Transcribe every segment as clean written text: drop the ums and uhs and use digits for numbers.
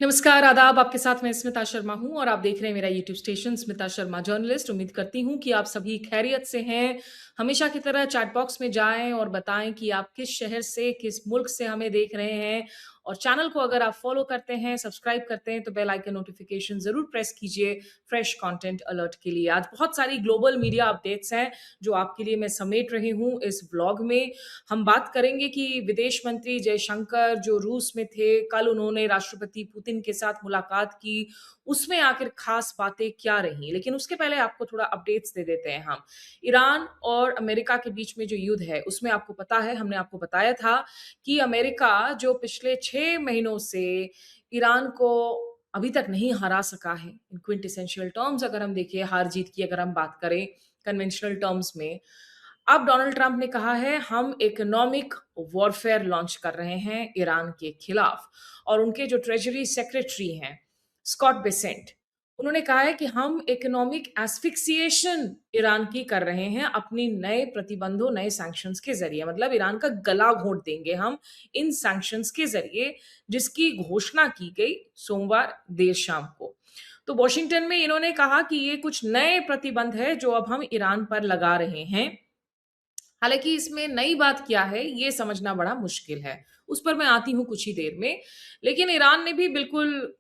नमस्कार, आदाब। आपके साथ मैं स्मिता शर्मा हूँ और आप देख रहे हैं मेरा YouTube station Smita Sharma journalist. उम्मीद करती हूँ कि आप सभी खैरियत से हैं। हमेशा की तरह चैट बॉक्स में जाएँ और बताएँ कि आप किस शहर से, किस मुल्क से हमें देख रहे हैं और चैनल को अगर आप फ़ॉलो करते हैं, सब्सक्राइब करते हैं, तो बेल आइकन नोटिफ़िकेशन ज़रूर प्रेस कीजिए फ्रेश कंटेंट अलर्ट के लिए। आज बहुत सारी ग्लोबल मीडिया अपडेट्स हैं, जो आपके लिए मैं समेट रही हूँ इस व्लॉग में। हम बात करेंगे कि विदेश मंत्री जयशंकर जो रूस में थे, कल उन्होंने राष्ट्रपति पुतिन के साथ मुलाकात की, उसमें आखिर खास बातें क्या रहीं? लेकिन उसके पहले आपको थोड़ा अपडेट्स दे देते हैं हम। ईरान और अमेरिका के बीच में जो युद्ध है, उसमें आपको पता है, हमने आपको बताया था कि अमेरिका जो पिछले 6 महीनों से ईरान को अभी तक नहीं हरा सका है, इन क्विंटेसेंशियल टर्म्स अगर हम देखें, हार-जीत की अगर हम बात करें, कन्वेंशनल टर्म्स में, अब डोनाल्ड ट्रंप ने कहा है हम इकोनॉमिक वॉरफेयर लॉन्च कर रहे हैं ईरान के खिलाफ और उनके जो ट्रेजरी सेक्रेटरी हैं स्कॉट बेसेंट उन्होंने कहा है कि हम इकोनॉमिक एस्फिक्सिएशन ईरान की कर रहे हैं अपनी नए प्रतिबंधों नए सैंक्शंस के जरिए मतलब ईरान का गला घोंट देंगे हम इन सैंक्शंस के जरिए जिसकी घोषणा की गई सोमवार देर शाम को। तो वॉशिंगटन में इन्होंने कहा कि ये कुछ नए प्रतिबंध है जो अब हम ईरान पर लगा रहे हैं। हालाँकि इसमें नई बात क्या है, ये समझना बड़ा मुश्किल है। उस पर मैं आती हूँ कुछ ही देर में। लेकिन ईरान ने भी बिल्कुल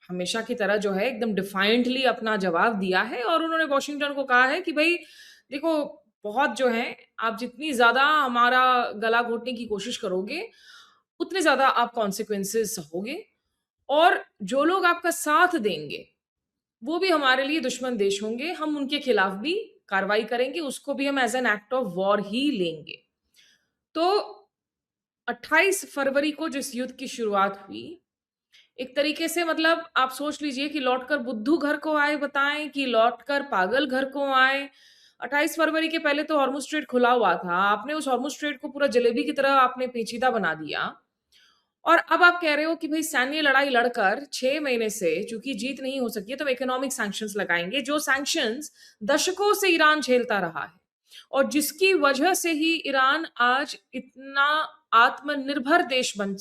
हमेशा की तरह जो है एकदम डिफाइंटली अपना जवाब दिया है और उन्होंने वॉशिंगटन को कहा है कि भई देखो बहुत जो है आप जितनी ज़्यादा हमारा गला घोटने की कोशिश करोगे, उतने ज़्यादा आप कॉन्सिक्वेंसेज़ सहोगे और जो लोग आपका साथ देंगे वो भी हमारे लिए दुश्मन देश होंगे, हम उनके खिलाफ भी कार्रवाई करेंगे, उसको भी हम as an act of war ही लेंगे। तो 28 फरवरी को जिस युद्ध की शुरुआत हुई, एक तरीके से मतलब आप सोच लीजिए कि लौटकर बुद्धू घर को आए बताएँ कि लौटकर पागल घर को आए। 28 फरवरी के पहले तो हॉर्मुज़ स्ट्रेट खुला हुआ था, आपने उस हॉर्मुज़ स्ट्रेट को पूरा जलेबी की तरह आपने पेचीदा बना दिया। और अब आप कह रहे हो कि भई सैन्य लड़ाई लड़कर 6 महीने से चूँकि जीत नहीं हो सकी है, तो इकोनॉमिक सैंक्शंस लगाएँगे, जो सैंक्शंस दशकों से ईरान झेलता रहा है और जिसकी वजह से ही ईरान आज इतना आत्मनिर्भर देश बन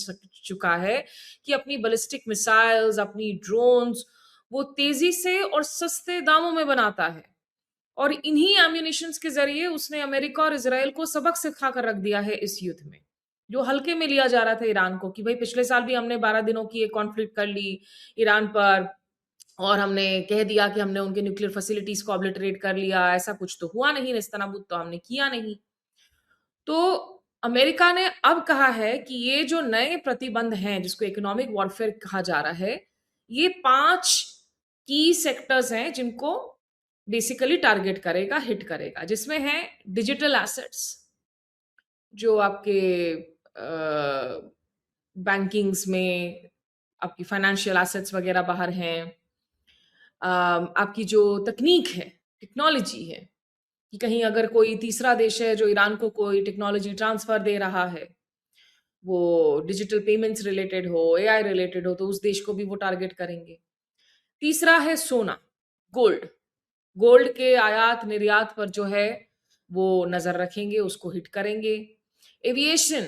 चुका है कि अपनी बैलिस्टिक मिसाइल्स, अपनी ड्रोन्स वो तेज़ी से और सस्ते दामों में बनाता है और इन्हीं एम्यूनिशंस के ज़रिए उसने अमेरिका और इज़राइल को सबक सिखा कर रख दिया है इस युद्ध में। जो हल्के में लिया जा रहा था ईरान को कि भई पिछले साल भी हमने 12 दिनों की एक कॉन्फ्लिक्ट कर ली ईरान पर और हमने कह दिया कि हमने उनके न्यूक्लियर फैसिलिटीज़ को ऑब्लिटरेट कर लिया, ऐसा कुछ तो हुआ नहीं, नेस्तनाबूद तो हमने किया नहीं। तो अमेरिका ने अब कहा है कि ये जो नए प्रतिबंध हैं, जिसको इकोनॉमिक वॉरफेयर कहा जा रहा है, ये 5 की सेक्टर्स हैं जिनको बेसिकली टारगेट करेगा, हिट करेगा, जिसमें है डिजिटल एसेट्स जो आपके बैंकिंग्स में आपकी फाइनेंशियल एसेट्स वगैरह बाहर हैं। आपकी जो तकनीक है, टेक्नोलॉजी है, कि कहीं अगर कोई तीसरा देश है जो ईरान को कोई टेक्नोलॉजी ट्रांसफर दे रहा है, वो डिजिटल पेमेंट्स रिलेटेड हो, एआई रिलेटेड हो, तो उस देश को भी वो टारगेट करेंगे। तीसरा है सोना, गोल्ड। गोल्ड के आयात-निर्यात पर जो है, वो नज़र रखेंगे, उसको हिट करेंगे। एविएशन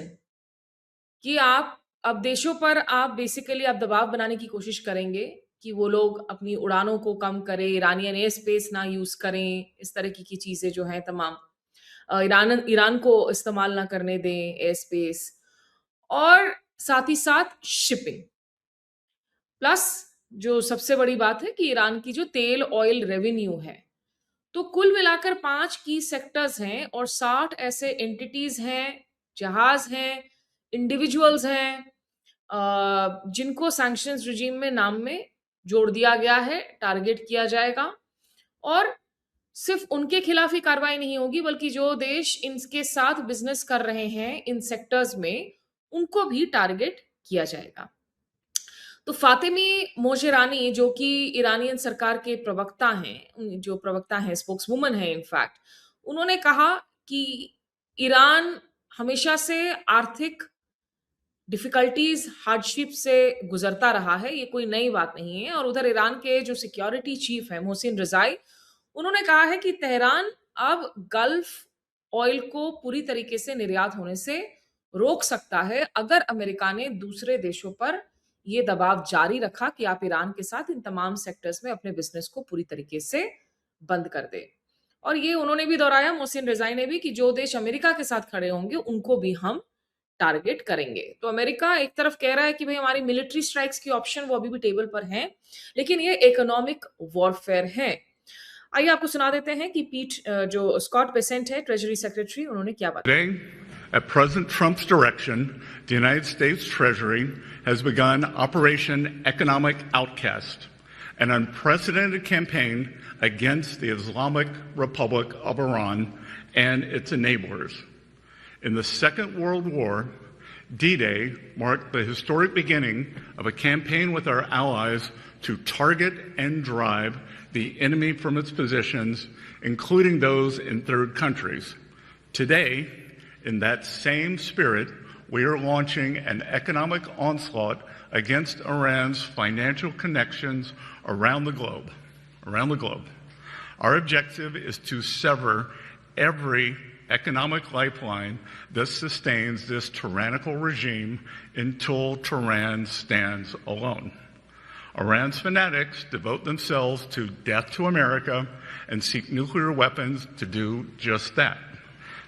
कि आप अब देशों पर आप बेसिकली आप दबाव बनाने की कोशिश करेंगे कि वो लोग अपनी उड़ानों को कम करें, इरानियन एयर स्पेस ना यूज़ करें, इस तरह की चीज़ें जो हैं तमाम। ईरान ईरान को इस्तेमाल ना करने दें एयर स्पेस और साथ ही साथ शिपिंग। प्लस जो सबसे बड़ी बात है कि ईरान की जो तेल ऑयल रेवेन्यू है, तो कुल मिलाकर 5 की सेक्टर्स हैं और 60 ऐसे एंटिटीज़ हैं, जहाज़ हैं, इंडिविजुअल्स हैं जिनको सैंक्शंस रिजीम में नाम में जोड़ दिया गया है, टारगेट किया जाएगा और सिर्फ़ उनके खिलाफ ही कार्रवाई नहीं होगी बल्कि जो देश इनके साथ बिज़नेस कर रहे हैं इन सेक्टर्स में, उनको भी टारगेट किया जाएगा। तो फातिमी मोशेरानी जो कि ईरानियन सरकार के प्रवक्ता हैं, जो प्रवक्ता हैं, स्पोक्सवुमन हैं इनफैक्ट, उन्होंने कहा कि ईरान हमेशा से आर्थिक डिफ़िकल्टीज़, हार्डशिप से गुज़रता रहा है, ये कोई नई बात नहीं है और उधर ईरान के जो सिक्योरिटी चीफ़ हैं, मोहसिन रिज़ाई, उन्होंने कहा है कि तेहरान अब गल्फ़ ऑयल को पूरी तरीके से निर्यात होने से रोक सकता है, अगर अमेरिका ने दूसरे देशों पर ये दबाव जारी रखा कि आप ईरान के साथ इन तमाम सेक्टर्स में अपने बिज़नेस को पूरी तरीके से बंद कर दें। और ये उन्होंने भी दोहराया, मोहसिन रिज़ाई ने भी, कि जो देश अमेरिका के साथ खड़े होंगे, उनको भी हम टारगेट करेंगे। तो अमेरिका एक तरफ कह रहा है कि भई हमारी मिलिट्री स्ट्राइक्स की ऑप्शन वो अभी भी टेबल पर हैं, लेकिन ये इकोनॉमिक वॉरफेयर है। आइए आपको सुना देते हैं कि जो स्कॉट बेसेंट है, ट्रेजरी सेक्रेटरी, उन्होंने क्या बात। Today, at President Trump's direction, the United States Treasury has begun Operation Economic Outcast, an unprecedented campaign against the Islamic Republic of Iran and its enablers. In the Second World War, D-Day marked the historic beginning of a campaign with our allies to target and drive the enemy from its positions, including those in third countries. Today, in that same spirit, we are launching an economic onslaught against Iran's financial connections around the globe. Our objective is to sever every economic lifeline that sustains this tyrannical regime until Tehran stands alone. Iran's fanatics devote themselves to death to America and seek nuclear weapons to do just that.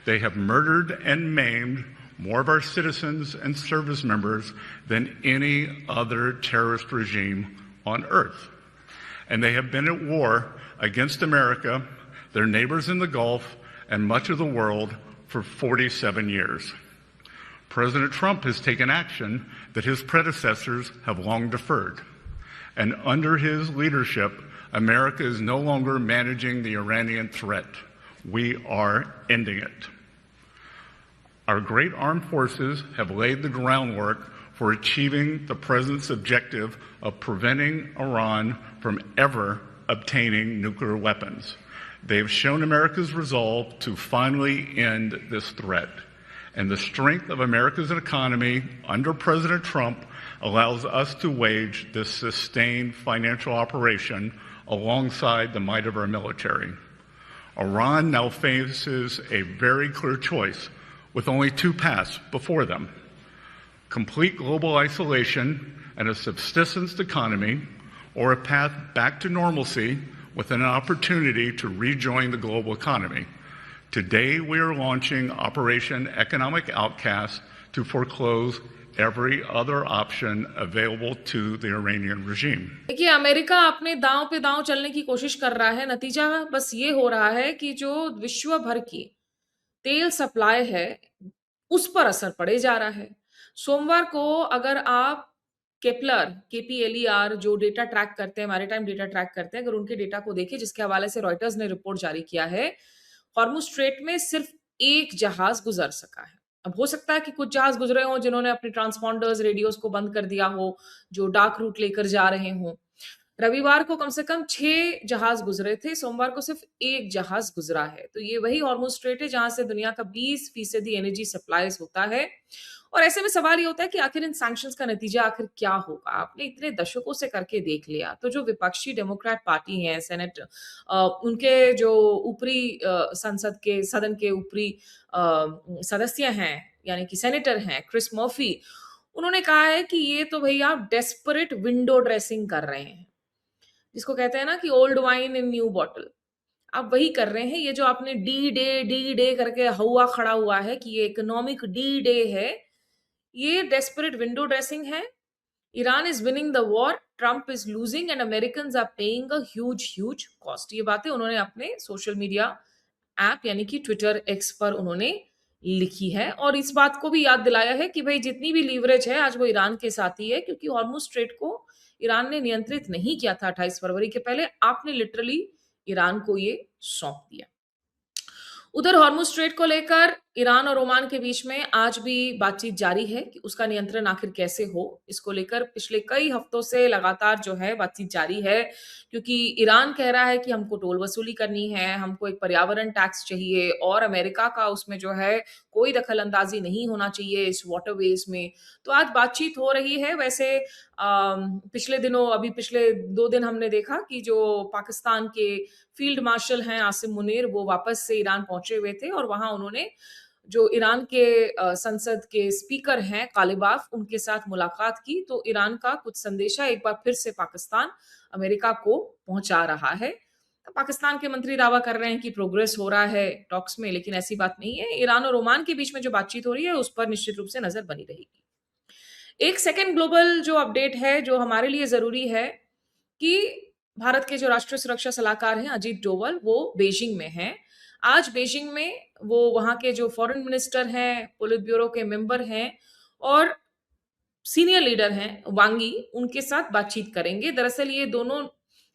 They have murdered and maimed more of our citizens and service members than any other terrorist regime on earth. And they have been at war against America, their neighbors in the Gulf, and much of the world for 47 years. President Trump has taken action that his predecessors have long deferred. And under his leadership, America is no longer managing the Iranian threat. We are ending it. Our great armed forces have laid the groundwork for achieving the President's objective of preventing Iran from ever obtaining nuclear weapons. They've shown America's resolve to finally end this threat. And the strength of America's economy under President Trump allows us to wage this sustained financial operation alongside the might of our military. Iran now faces a very clear choice with only two paths before them: complete global isolation and a subsistence economy, or a path back to normalcy with an opportunity to rejoin the global economy. Today, we are launching Operation Economic Outcast to foreclose every other option available to the Iranian regime. देखिए, America अपने दांव पे दांव चलने की कोशिश कर रहा है। नतीजा बस ये हो रहा है कि जो विश्व भर की तेल सप्लाई है, उस पर असर पड़े जा रहा है। सोमवार को अगर आप केपलर, केपीएलईआर जो डेटा ट्रैक करते हैं, मैरीटाइम डेटा ट्रैक करते हैं, अगर उनके डेटा को देखें, जिसके हवाले से रॉयटर्स ने रिपोर्ट जारी किया है, हॉर्मुज़ स्ट्रेट में सिर्फ एक जहाज गुजर सका है। अब हो सकता है कि कुछ जहाज गुजरे हों जिन्होंने अपने ट्रांसपॉन्डर्स, रेडियोज़ को बंद कर दिया हो, जो डार्क रूट लेकर जा रहे हों। रविवार को कम से कम 6 जहाज गुजरे थे, सोमवार को सिर्फ 1 जहाज गुजरा है। तो ये वही हॉर्मुज़ स्ट्रेट है जहाँ से दुनिया का 20% एनर्जी सप्लाईज़ होता है। और ऐसे में सवाल ये होता है कि आखिर इन सैंक्शंस का नतीजा आखिर क्या होगा? आपने इतने दशकों से करके देख लिया, तो जो विपक्षी डेमोक्रेट पार्टी है, उनके जो ऊपरी सदन के ऊपरी सदस्य हैं, यानी कि सेनेटर हैं, क्रिस मर्फी, उन्होंने कहा है कि ये तो भई आप डेस्परेट विंडो ड्रेसिंग कर रहे हैं। जिसको कहते हैं ना कि old wine in new bottle. आप वही कर रहे हैं। ये जो आपने डी डे करके हौवा खड़ा हुआ है कि ये इकोनॉमिक डी डे है, ये डेस्परेट विंडो ड्रेसिंग है। Iran is winning the war, Trump is losing and Americans are paying a huge cost. ये बातें उन्होंने अपने सोशल मीडिया ऐप यानी कि ट्विटर एक्स पर उन्होंने लिखी है और इस बात को भी याद दिलाया है कि भाई जितनी भी लीवरेज है आज वो ईरान के साथ ही है, क्योंकि हॉर्मुज़ स्ट्रेट को ईरान ने नियंत्रित नहीं किया था 28 फरवरी के पहले। आपने लिटरली ईरान को ये सौंप दिया। उधर हॉर्मुज़ स्ट्रेट को लेकर ईरान और ओमान के बीच में आज भी बातचीत जारी है कि उसका नियंत्रण आखिर कैसे हो। इसको लेकर पिछले कई हफ्तों से लगातार जो है बातचीत जारी है, क्योंकि ईरान कह रहा है कि हमको टोल वसूली करनी है, हमको एक पर्यावरण टैक्स चाहिए और अमेरिका का उसमें जो है कोई दखल-अंदाज़ी नहीं होना चाहिए इस वाटरवेज़ में। तो आज बातचीत हो रही है। वैसे पिछले 2 दिन हमने देखा कि जो पाकिस्तान के फील्ड मार्शल हैं आसिम मुनीर, वो वापस से ईरान पहुंचे हुए थे और वहां उन्होंने जो ईरान के संसद के स्पीकर हैं कालिबाफ, उनके साथ मुलाकात की, तो ईरान का कुछ संदेशा एक बार फिर से पाकिस्तान अमेरिका को पहुंचा रहा है। पाकिस्तान के मंत्री दावा कर रहे हैं कि प्रोग्रेस हो रहा है टॉक्स में, लेकिन ऐसी बात नहीं है। ईरान और ओमान के बीच में जो बातचीत हो रही है उस पर निश्चित रूप से नजर बनी रहेगी। एक सेकंड ग्लोबल जो अपडेट है जो हमारे लिए जरूरी है कि भारत के जो राष्ट्रीय सुरक्षा सलाहकार हैं अजीत डोवल, वो बीजिंग में हैं। आज बीजिंग में वो वहां के जो फॉरेन मिनिस्टर हैं, पोलित ब्यूरो के मेंबर हैं और सीनियर लीडर हैं वांगी, उनके साथ बातचीत करेंगे। दरअसल ये दोनों,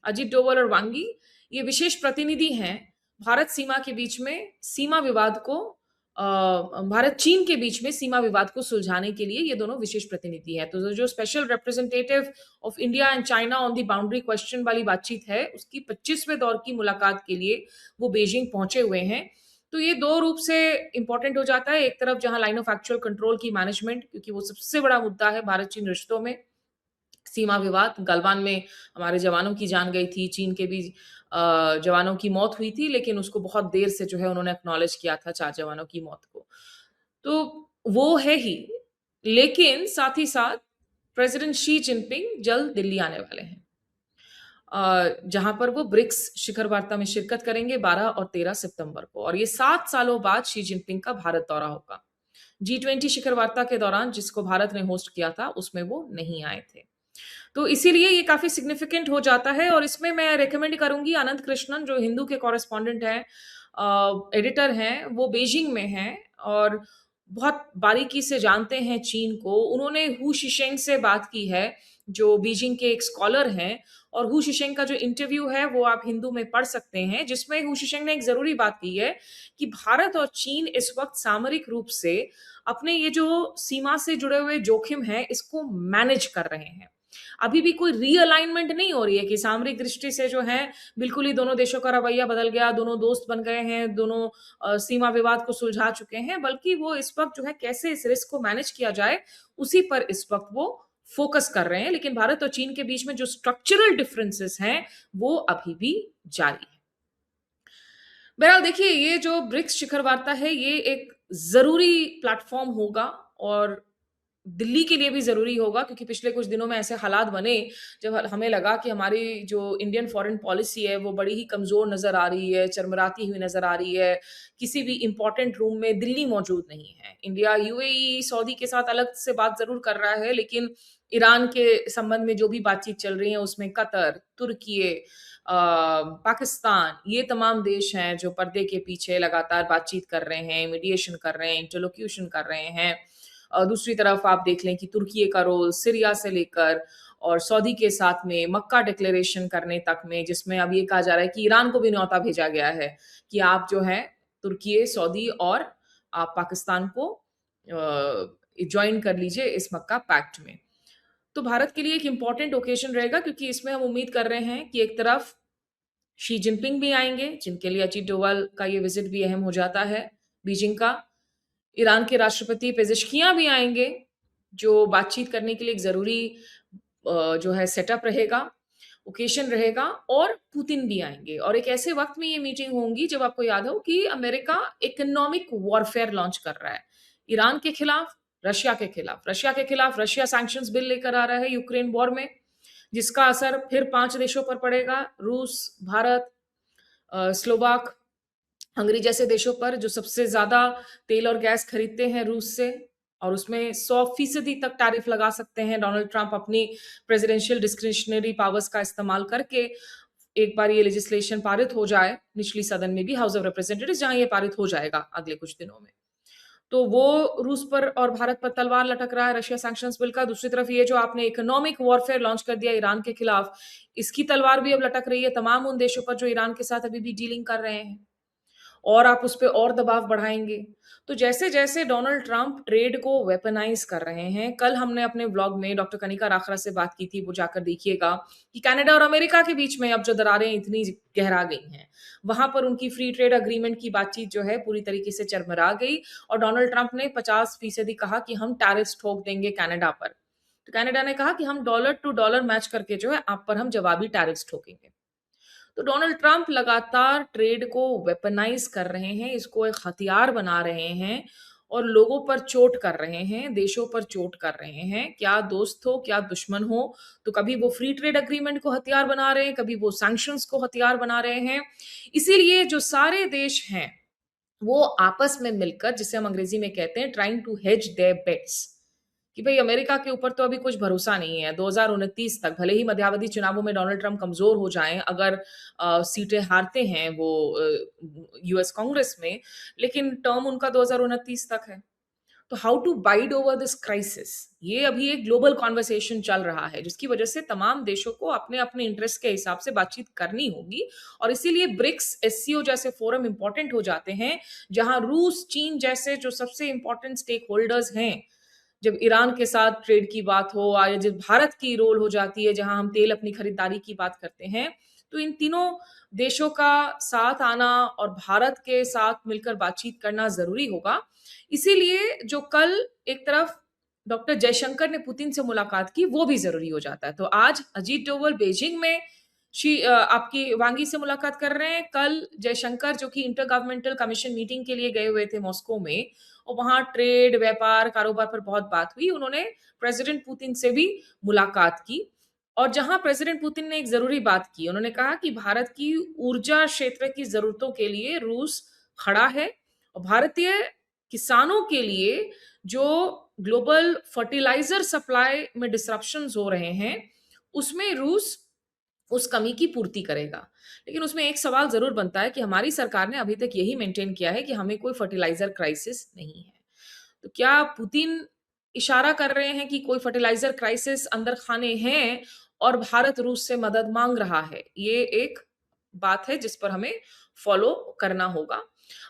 अजीत डोवल और वांगी, ये विशेष प्रतिनिधि हैं भारत सीमा के बीच में सीमा विवाद को भारत चीन के बीच में सीमा विवाद को सुलझाने के लिए ये दोनों विशेष प्रतिनिधि हैं। तो जो special representative of India and China on the boundary question वाली बातचीत है, उसकी 25वें दौर की मुलाकात के लिए वो बीजिंग पहुंचे हुए हैं। तो ये दो रूप से इंपॉर्टेंट हो जाता है। एक तरफ जहां लाइन ऑफ एक्चुअल कंट्रोल की मैनेजमेंट, क्योंकि वो सबसे बड़ा मुद्दा है भारत चीन रिश्तों में, सीमा विवाद। गलवान में हमारे जवानों की जान गई थी, चीन के भी जवानों की मौत हुई थी, लेकिन उसको बहुत देर से जो है उन्होंने एक्नॉलेज किया था 4 जवानों की मौत को। तो वो है ही, लेकिन साथ ही साथ प्रेसिडेंट शी जिनपिंग जल्द दिल्ली आने वाले हैं, जहां पर वो ब्रिक्स शिखर वार्ता में शिरकत करेंगे 12 और 13 सितंबर को। और ये 7 सालों बाद शी जिनपिंग का भारत दौरा होगा। G20 शिखर वार्ता के दौरान, जिसको भारत ने होस्ट किया था, उसमें वो नहीं आए थे। तो इसीलिए ये काफी सिग्निफिकेंट हो जाता है। और इसमें मैं रेकमेंड करूंगी अनंत कृष्णन, जो हिंदू के कॉरेस्पॉन्डेंट हैं, एडिटर हैं, वो बीजिंग में हैं और बहुत बारीकी से जानते हैं चीन को। उन्होंने हु शिशेंग से बात की है, जो बीजिंग के एक स्कॉलर हैं, और हु शिशेंग का जो इंटरव्यू है वो आप हिंदू में पढ़ सकते हैं, जिसमें हु शिशेंग ने एक जरूरी बात की है कि भारत और चीन इस वक्त सामरिक रूप से अपने ये जो सीमा से जुड़े हुए जोखिम है इसको मैनेज कर रहे हैं। अभी भी कोई रीअलाइनमेंट नहीं हो रही है कि सामरिक दृष्टि से जो है बिल्कुल ही दोनों देशों का रवैया बदल गया, दोनों दोस्त बन गए हैं, दोनों सीमा विवाद को सुलझा चुके हैं, बल्कि वो इस वक्त जो है कैसे इस रिस्क को मैनेज किया जाए उसी पर इस वक्त वो फोकस कर रहे हैं। लेकिन भारत और चीन के बीच में जो स्ट्रक्चरल डिफरेंसेस हैं वो अभी भी जारी है। बहरहाल देखिए, ये जो ब्रिक्स शिखर वार्ता है ये एक जरूरी प्लेटफॉर्म होगा और दिल्ली के लिए भी ज़रूरी होगा, क्योंकि पिछले कुछ दिनों में ऐसे हालात बने जब हमें लगा कि हमारी जो इंडियन फॉरेन पॉलिसी है वो बड़ी ही कमज़ोर नज़र आ रही है, चरमराती हुई नज़र आ रही है। किसी भी इम्पोर्टेंट रूम में दिल्ली मौजूद नहीं है। इंडिया यूएई, सऊदी के साथ अलग से बात ज़रूर कर रहा है, लेकिन ईरान के संबंध में जो भी बातचीत चल रही है उसमें कतर, तुर्की, पाकिस्तान, ये तमाम देश हैं जो पर्दे के पीछे लगातार बातचीत कर रहे हैं, मीडिएशन कर रहे हैं, इंटरलोक्यूशन कर रहे हैं। दूसरी तरफ आप देख लें कि तुर्की का रोल सीरिया से लेकर और सऊदी के साथ में मक्का डिक्लेरेशन करने तक में, जिसमें अब ये कहा जा रहा है कि ईरान को भी न्योता भेजा गया है कि आप जो है तुर्की, सऊदी और आप पाकिस्तान को ज्वाइन कर लीजिए इस मक्का पैक्ट में। तो भारत के लिए एक इम्पॉर्टेंट ओकेजन रहेगा, क्योंकि इसमें हम उम्मीद कर रहे हैं कि एक तरफ शी जिनपिंग भी आएंगे, जिनके लिए अजीत डोवाल का ये विजिट भी अहम हो जाता है बीजिंग का। ईरान के राष्ट्रपति पेज़ेश्कियां भी आएंगे, जो बातचीत करने के लिए एक ज़रूरी जो है सेटअप रहेगा, ओकेशन रहेगा। और पुतिन भी आएंगे और एक ऐसे वक्त में ये मीटिंग होंगी जब आपको याद हो कि अमेरिका इकोनॉमिक वॉरफेयर लॉन्च कर रहा है ईरान के खिलाफ, रशिया के खिलाफ। रशिया सैंक्शंस बिल लेकर आ रहा है यूक्रेन वॉर में, जिसका असर फिर 5 देशों पर पड़ेगा, रूस, भारत, स्लोवाक, हंगरी जैसे देशों पर, जो सबसे ज्यादा तेल और गैस खरीदते हैं रूस से, और उसमें 100% तक टैरिफ लगा सकते हैं डोनाल्ड ट्रंप अपनी प्रेसिडेंशियल डिस्क्रिशनरी पावर्स का इस्तेमाल करके। एक बार ये लेजिस्लेशन पारित हो जाए निचली सदन में भी, हाउस ऑफ रिप्रेजेंटेटिव्स, जहां ये पारित हो जाएगा अगले कुछ दिनों में, तो वो रूस पर और भारत पर तलवार लटक रहा है रशिया सैंक्शंस बिल का। दूसरी तरफ ये जो आपने इकोनॉमिक वॉरफेयर लॉन्च कर दिया ईरान के खिलाफ, इसकी तलवार भी अब लटक रही है तमाम उन देशों पर जो ईरान के साथ अभी भी डीलिंग कर रहे हैं, और आप उस पे और दबाव बढ़ाएंगे। तो जैसे-जैसे डोनाल्ड ट्रंप ट्रेड को वेपनाइज़ कर रहे हैं, कल हमने अपने व्लॉग में डॉक्टर कनिका राखरा से बात की थी, वो जाकर देखिएगा कि कनाडा और अमेरिका के बीच में अब जो दरारें इतनी गहरा गई हैं, वहाँ पर उनकी फ्री ट्रेड एग्रीमेंट की बातचीत जो है पूरी तरीके से चरमरा गई और डोनाल्ड ट्रंप ने 50% कहा कि हम टैरिफ्स ठोक देंगे कनाडा पर। तो कनाडा ने कहा कि हम डॉलर टू डॉलर मैच करके जो है आप पर हम जवाबी टैरिफ्स ठोकेंगे। तो डोनाल्ड ट्रंप लगातार ट्रेड को वेपनाइज़ कर रहे हैं, इसको एक हथियार बना रहे हैं और लोगों पर चोट कर रहे हैं, देशों पर चोट कर रहे हैं। क्या दोस्त हो, क्या दुश्मन हो, तो कभी वो फ्री ट्रेड एग्रीमेंट को हथियार बना रहे हैं, कभी वो सैंक्शंस को हथियार बना रहे हैं। इसीलिए जो सारे देश हैं, वो आपस में मिलकर, जिसे हम अंग्रेजी में कहते हैं trying to hedge their bets, कि भाई अमेरिका के ऊपर तो अभी कुछ भरोसा नहीं है 2029 तक, भले ही मध्यावधि चुनावों में डोनाल्ड ट्रंप कमजोर हो जाएं, अगर सीटें हारते हैं वो यूएस कांग्रेस में, लेकिन टर्म उनका 2029 तक है। तो how to bide over this crisis, ये अभी एक ग्लोबल कॉन्वर्सेशन चल रहा है, जिसकी वजह से तमाम देशों को अपने अपने इंटरेस्ट के हिसाब से बातचीत करनी होगी। और इसीलिए ब्रिक्स, एससीओ जैसे फोरम इंपॉर्टेंट हो जाते हैं, जहां रूस, चीन जैसे जो सबसे इंपॉर्टेंट स्टेक होल्डर्स हैं, जब ईरान के साथ ट्रेड की बात हो, या जब भारत की रोल हो जाती है जहां हम तेल अपनी खरीदारी की बात करते हैं, तो इन तीनों देशों का साथ आना और भारत के साथ मिलकर बातचीत करना जरूरी होगा। इसीलिए जो कल एक तरफ डॉक्टर जयशंकर ने पुतिन से मुलाकात की, वो भी जरूरी हो जाता है। तो आज अजीत डोवल बीजिंग में आपकी वांगी से मुलाकात कर रहे हैं, कल जयशंकर जो कि इंटर गवर्नमेंटल कमीशन मीटिंग के लिए गए हुए थे मॉस्को में, और वहां ट्रेड, व्यापार, कारोबार पर बहुत बात हुई। उन्होंने प्रेसिडेंट पुतिन से भी मुलाकात की, और जहां प्रेसिडेंट पुतिन ने एक जरूरी बात की, उन्होंने कहा कि भारत की ऊर्जा क्षेत्र की जरूरतों के लिए रूस खड़ा है, और भारतीय किसानों के लिए जो ग्लोबल फर्टिलाइजर सप्लाई में डिसरप्शंस हो रहे हैं, उसमें रूस उस कमी की पूर्ति करेगा। लेकिन उसमें एक सवाल ज़रूर बनता है कि हमारी सरकार ने अभी तक यही मेंटेन किया है कि हमें कोई फर्टिलाइज़र क्राइसिस नहीं है। तो क्या पुतिन इशारा कर रहे हैं कि कोई फर्टिलाइज़र क्राइसिस अंदर खाने हैं और भारत रूस से मदद माँग रहा है? ये एक बात है जिस पर हमें फ़ॉलो करना होगा।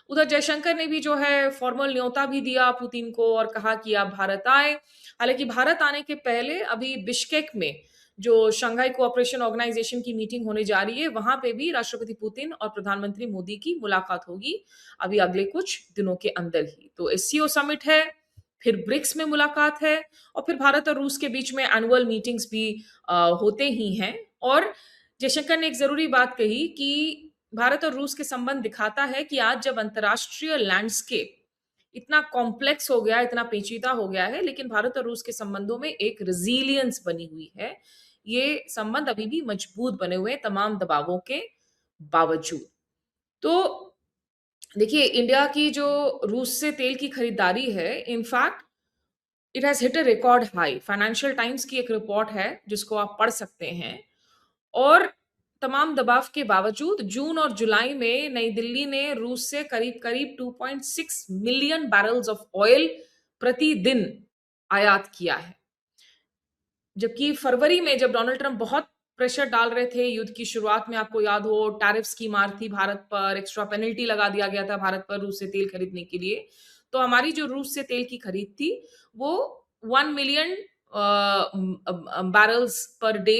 उधर जयशंकर ने भी जो है फॉर्मल न्योता भी दिया पुतिन को और कहा कि आप भारत आएँ। हालाँकि भारत आने के पहले अभी बिश्केक में जो शंघाई कोऑपरेशन ऑर्गेनाइजेशन की मीटिंग होने जा रही है, वहां पे भी राष्ट्रपति पुतिन और प्रधानमंत्री मोदी की मुलाकात होगी अभी अगले कुछ दिनों के अंदर ही। तो एससीओ समिट है, फिर ब्रिक्स में मुलाकात है, और फिर भारत और रूस के बीच में एनुअल मीटिंग्स भी होते ही हैं। और जयशंकर ने एक जरूरी बात कही कि भारत और रूस के संबंध दिखाता है कि आज जब अंतर्राष्ट्रीय लैंडस्केप इतना कॉम्प्लेक्स हो गया, इतना पेचीदा हो गया है, लेकिन भारत और रूस के संबंधों में एक रेजिलियंस बनी हुई है। ये संबंध अभी भी मजबूत बने हुए हैं तमाम दबावों के बावजूद। तो देखिए, इंडिया की जो रूस से तेल की खरीदारी है, in fact it has hit a record high. Financial times की एक रिपोर्ट है जिसको आप पढ़ सकते हैं। और तमाम दबाव के बावजूद जून और जुलाई में नई दिल्ली ने रूस से करीब-करीब 2.6 मिलियन बैरल्स ऑफ ऑयल प्रतिदिन आयात किया है। जबकि फरवरी में जब डोनाल्ड ट्रंप बहुत प्रेशर डाल रहे थे, युद्ध की शुरुआत में आपको याद हो टैरिफ्स की मार थी भारत पर, एक्स्ट्रा पेनल्टी लगा दिया गया था भारत पर रूस से तेल खरीदने के लिए। तो हमारी जो रूस से तेल की खरीद थी, वो 1 मिलियन बैरल्स पर डे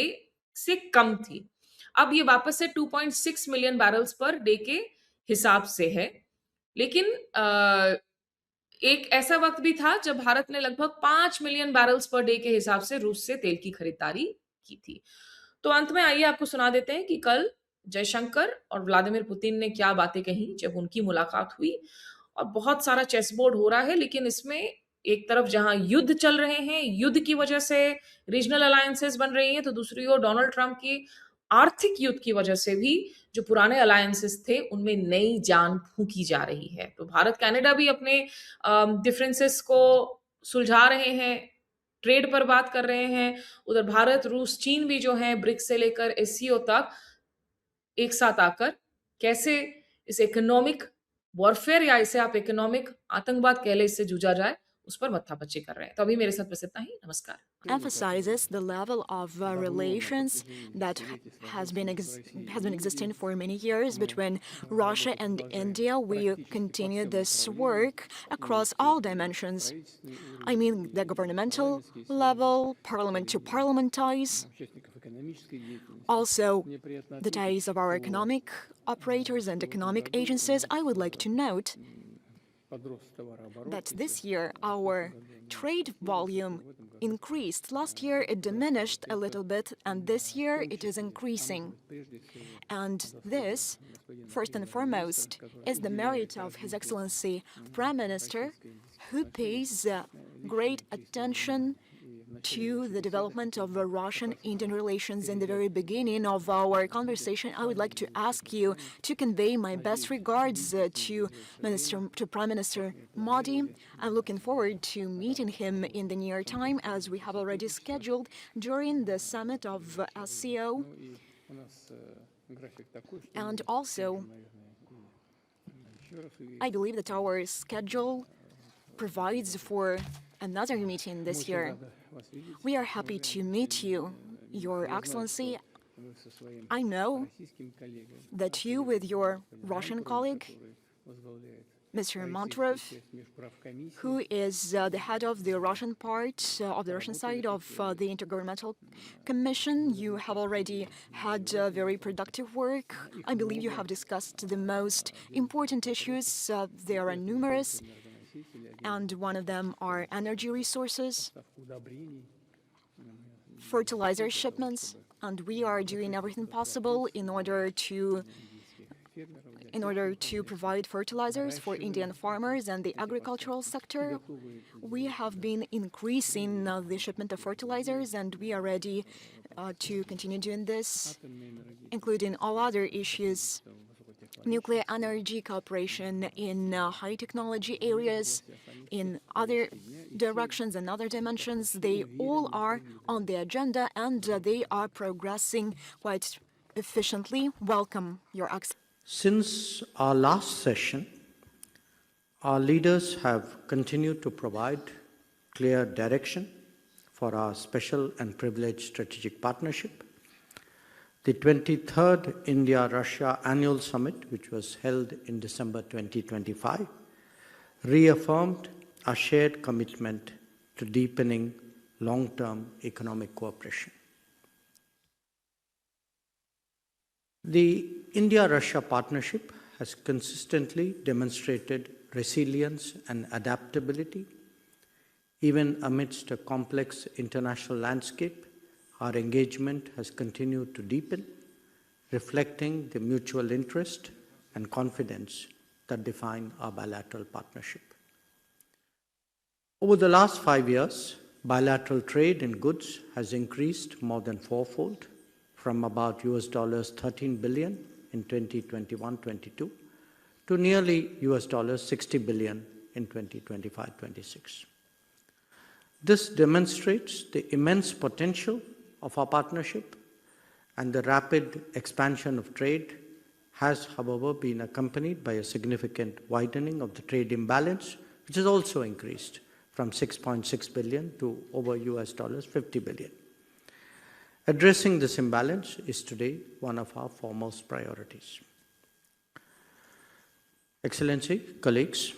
से कम थी। अब ये वापस से 2.6 मिलियन बैरल्स पर डे के हिसाब से है। लेकिन एक ऐसा वक़्त भी था जब भारत ने लगभग 5 मिलियन बैरल्स पर डे के हिसाब से रूस से तेल की खरीदारी की थी। तो अंत में आइए आपको सुना देते हैं कि कल जयशंकर और व्लादिमीर पुतिन ने क्या बातें कहीं जब उनकी मुलाकात हुई। और बहुत सारा चेस बोर्ड हो रहा है, लेकिन इसमें एक तरफ जहां युद्ध चल रहे हैं, युद्ध की वजह से रीजनल अलायंसेस बन रही हैं, तो दूसरी ओर डोनाल्ड ट्रंप की आर्थिक युद्ध की वजह से भी जो पुराने अलायंसेस थे उनमें नई जान फूंकी जा रही है। तो भारत कनाडा भी अपने डिफरेंसेस को सुलझा रहे हैं, ट्रेड पर बात कर रहे हैं। उधर भारत, रूस, चीन भी जो है ब्रिक्स से लेकर एससीओ तक एक साथ आकर कैसे इस इकोनॉमिक वॉरफेयर, या इसे आप इकोनॉमिक आतंकवाद कह ले, इससे जूझा जाए, उस पर मत्थापच्ची कर रहे हैं। तो अभी मेरे साथ बस इतना ही। नमस्कार। emphasizes the level of relations that has been existing for many years between Russia and India. We continue this work across all dimensions. I mean, the governmental level, parliament to parliament ties, also the ties of our economic operators and economic agencies. I would like to note that this year our trade volume increased. Last year it diminished a little bit, and this year it is increasing. And this, first and foremost, is the merit of His Excellency Prime Minister, who pays great attention to the development of Russian-Indian relations. In the very beginning of our conversation, I would like to ask you to convey my best regards to Prime Minister Modi. I'm looking forward to meeting him in the near time, as we have already scheduled during the summit of SCO. And also, I believe that our schedule provides for another meeting this year. We are happy to meet you, Your Excellency. I know that you, with your Russian colleague, Mr. Montrov, who is the head of the Russian part, of the Russian side of the Intergovernmental Commission, you have already had very productive work. I believe you have discussed the most important issues. There are numerous, and one of them are energy resources, fertilizer shipments, and we are doing everything possible in order to provide fertilizers for Indian farmers and the agricultural sector. We have been increasing the shipment of fertilizers, and we are ready to continue doing this, including all other issues. Nuclear energy cooperation in high technology areas, in other directions and other dimensions, they all are on the agenda, and they are progressing quite efficiently. Welcome, Your Excellency. Since our last session, our leaders have continued to provide clear direction for our special and privileged strategic partnership. The 23rd India-Russia Annual Summit, which was held in December 2025, reaffirmed our shared commitment to deepening long-term economic cooperation. The India-Russia partnership has consistently demonstrated resilience and adaptability. Even amidst a complex international landscape, our engagement has continued to deepen, reflecting the mutual interest and confidence that define our bilateral partnership. Over the last 5 years, bilateral trade in goods has increased more than fourfold, from about $13 billion in 2021-22 to nearly $60 billion in 2025-26. This demonstrates the immense potential of our partnership, and the rapid expansion of trade has, however, been accompanied by a significant widening of the trade imbalance, which has also increased from $6.6 billion to over $50 billion. Addressing this imbalance is today one of our foremost priorities. Excellency, colleagues,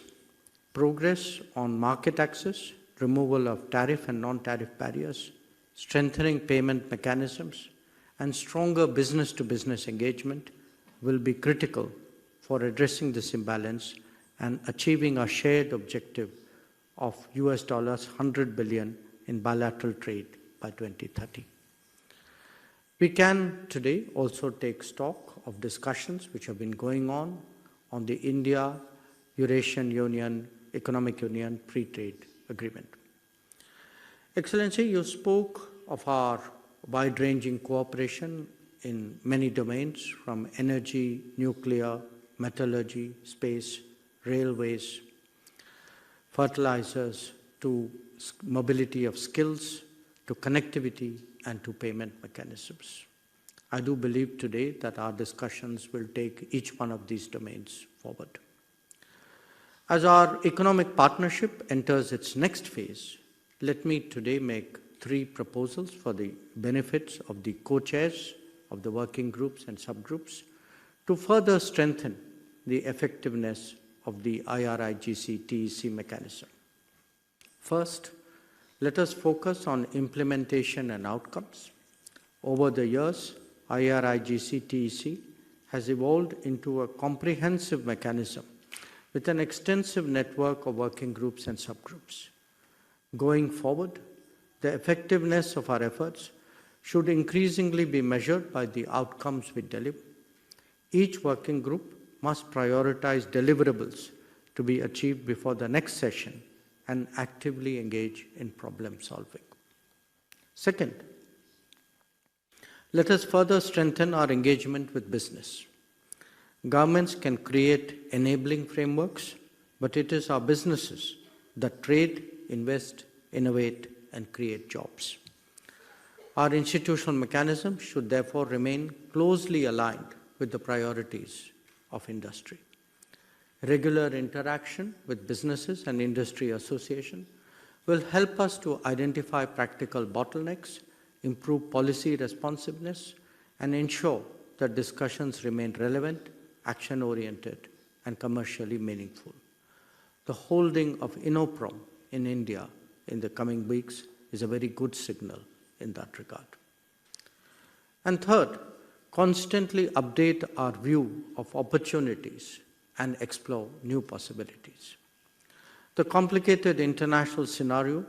progress on market access, removal of tariff and non-tariff barriers, strengthening payment mechanisms, and stronger business-to-business engagement will be critical for addressing this imbalance and achieving our shared objective of $100 billion in bilateral trade by 2030. We can today also take stock of discussions which have been going on the India-Eurasian Union Economic Union Free Trade Agreement. Excellency, you spoke of our wide-ranging cooperation in many domains, from energy, nuclear, metallurgy, space, railways, fertilizers, to mobility of skills, to connectivity, and to payment mechanisms. I do believe today that our discussions will take each one of these domains forward. As our economic partnership enters its next phase, let me today make 3 proposals for the benefits of the co-chairs of the working groups and subgroups to further strengthen the effectiveness of the IRIGC-TEC mechanism. First, let us focus on implementation and outcomes. Over the years, IRIGC-TEC has evolved into a comprehensive mechanism with an extensive network of working groups and subgroups. Going forward, The effectiveness of our efforts should increasingly be measured by the outcomes we deliver. Each working group must prioritize deliverables to be achieved before the next session and actively engage in problem solving. Second, let us further strengthen our engagement with business. Governments can create enabling frameworks, but it is our businesses that trade, invest, innovate, and create jobs. Our institutional mechanisms should therefore remain closely aligned with the priorities of industry. Regular interaction with businesses and industry associations will help us to identify practical bottlenecks, improve policy responsiveness, and ensure that discussions remain relevant, action-oriented, and commercially meaningful. The holding of Innoprom in India in the coming weeks is a very good signal in that regard. And third, constantly update our view of opportunities and explore new possibilities. The complicated international scenario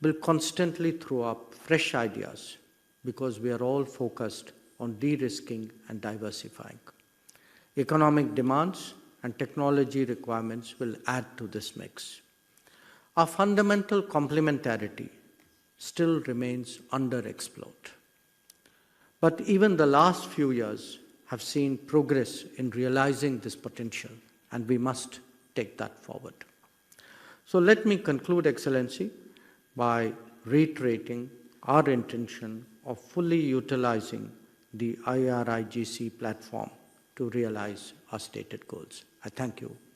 will constantly throw up fresh ideas because we are all focused on de-risking and diversifying. Economic demands and technology requirements will add to this mix. Our fundamental complementarity still remains underexplored. But even the last few years have seen progress in realizing this potential, and we must take that forward. So let me conclude, Excellency, by reiterating our intention of fully utilizing the IRIGC platform to realize our stated goals. I thank you